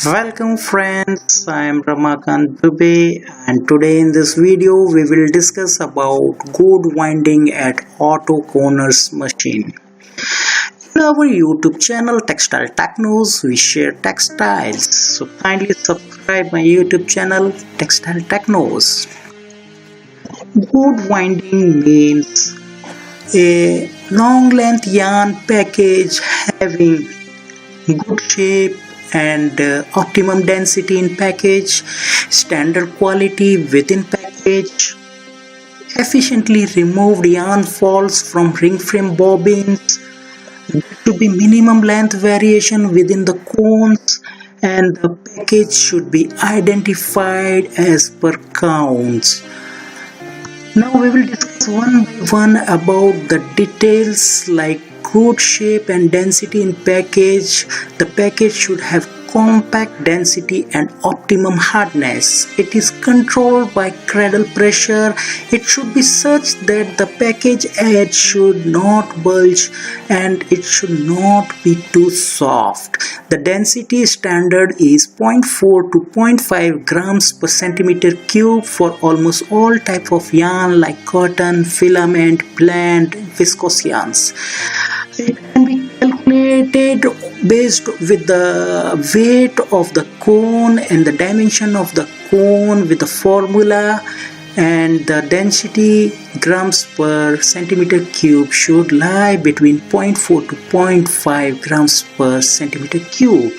Welcome friends, I am Ramakant Dubey and today in this video we will discuss about good winding at Autoconer's machine. In our YouTube channel Textile Technoz we share textiles, so kindly subscribe my YouTube channel Textile Technoz. Good winding means a long length yarn package having good shape and optimum density in package, standard quality within package, efficiently removed yarn falls from ring frame bobbins, to be minimum length variation within the cones, and the package should be identified as per counts. Now we will discuss one by one about the details like good shape and density in package. The package should have compact density and optimum hardness. It is controlled by cradle pressure. It should be such that the package edge should not bulge and it should not be too soft. The density standard is 0.4 to 0.5 grams per centimeter cube for almost all type of yarn like cotton, filament, blend, viscose yarns. It can be calculated based with the weight of the cone and the dimension of the cone with the formula, and the density grams per centimeter cube should lie between 0.4 to 0.5 grams per centimeter cube.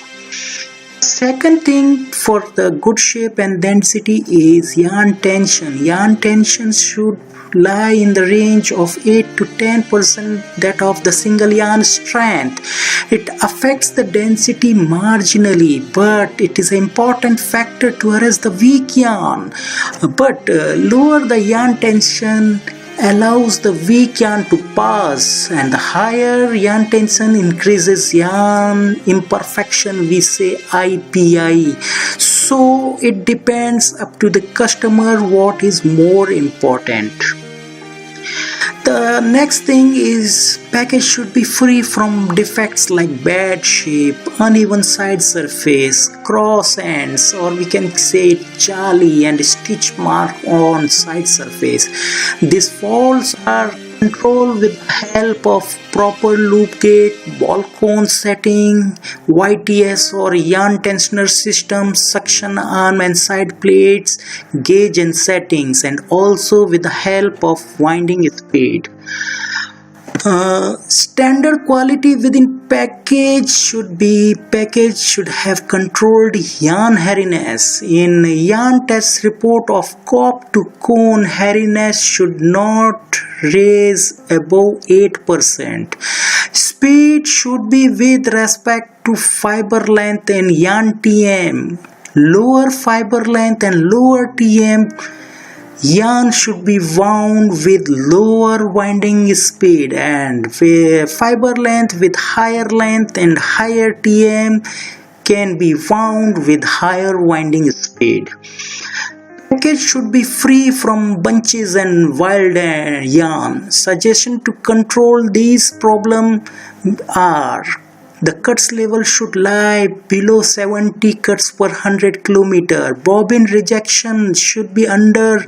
Second thing for the good shape and density is yarn tension. Yarn tension should lie in the range of 8 to 10% that of the single yarn strength. It affects the density marginally, but it is an important factor to arrest the weak yarn. But lower the yarn tension allows the weak yarn to pass, and the higher yarn tension increases yarn imperfection, we say IPI. So it depends up to the customer what is more important. The next thing is package should be free from defects like bad shape, uneven side surface, cross ends, or we can say jali and stitch mark on side surface. These faults are controlled with the help of proper loop gate, ball cone setting, YTS or yarn tensioner system, suction arm and side plates, gauge and settings, and also with the help of winding speed. Standard quality within package should have controlled yarn hairiness. In yarn test report of cop to cone, hairiness should not raise above 8%. Speed should be with respect to fiber length and yarn TM. Lower fiber length and lower TM yarn should be wound with lower winding speed, and fiber length with higher length and higher TM can be wound with higher winding speed. Package should be free from bunches and wild yarn. Suggestion to control these problems are: the cuts level should lie below 70 cuts per 100 km. Bobbin rejection should be under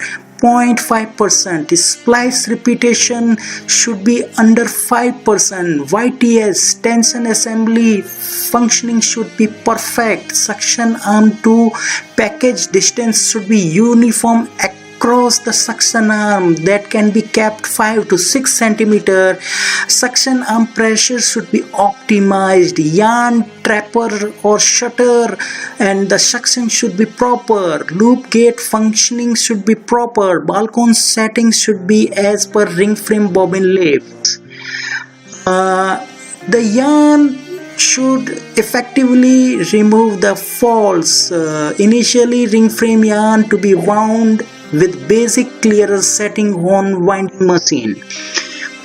0.5%. Splice repetition should be under 5%. YTS tension assembly functioning should be perfect. Suction arm to package distance should be uniform across the suction arm, that can be kept 5 to 6 centimeter. Suction arm pressure should be optimized. Yarn trapper or shutter and the suction should be proper. Loop gate functioning should be proper. Balcony settings should be as per ring frame bobbin lengths. The yarn should effectively remove the faults. Initially ring frame yarn to be wound with basic clearer setting on winding machine.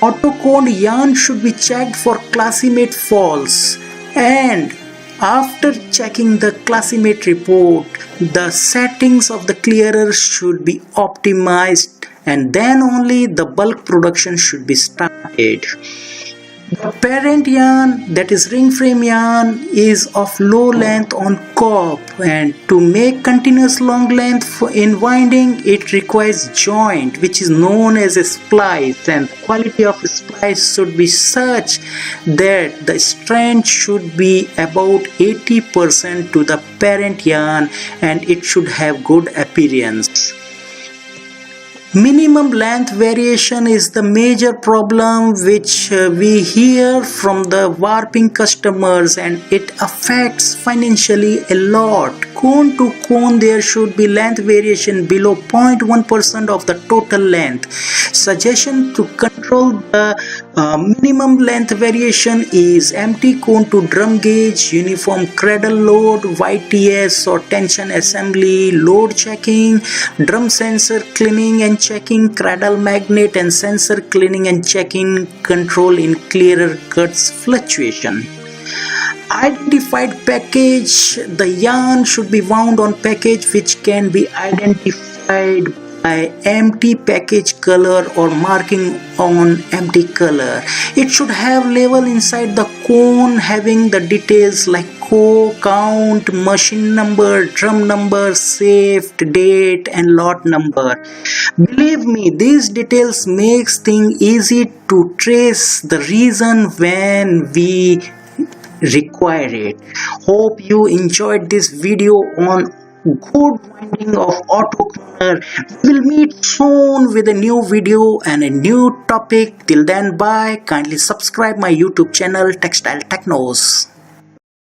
Autoconer yarn should be checked for classmate faults, and after checking the classmate report, the settings of the clearer should be optimized, and then only the bulk production should be started. The parent yarn, that is ring frame yarn, is of low length on corp, and to make continuous long length in winding it requires joint which is known as a splice, and the quality of a splice should be such that the strength should be about 80% to the parent yarn and it should have good appearance. Minimum length variation is the major problem which we hear from the warping customers, and it affects financially a lot. Cone to cone there should be length variation below 0.1% of the total length. Suggestion to control the minimum length variation is empty cone to drum gauge, uniform cradle load, YTS or tension assembly, load checking, drum sensor cleaning and checking, cradle magnet and sensor cleaning and checking, control in clearer cuts fluctuation. Identified package, the yarn should be wound on package which can be identified by empty package color or marking on empty color. It should have label inside the cone having the details like count, machine number, drum number, saved, date and lot number. Believe me, these details makes things easy to trace the reason when we require it. Hope you enjoyed this video on good winding of Autoconer. We will meet soon with a new video and a new topic. Till then, bye. Kindly subscribe my YouTube channel Textile Technoz.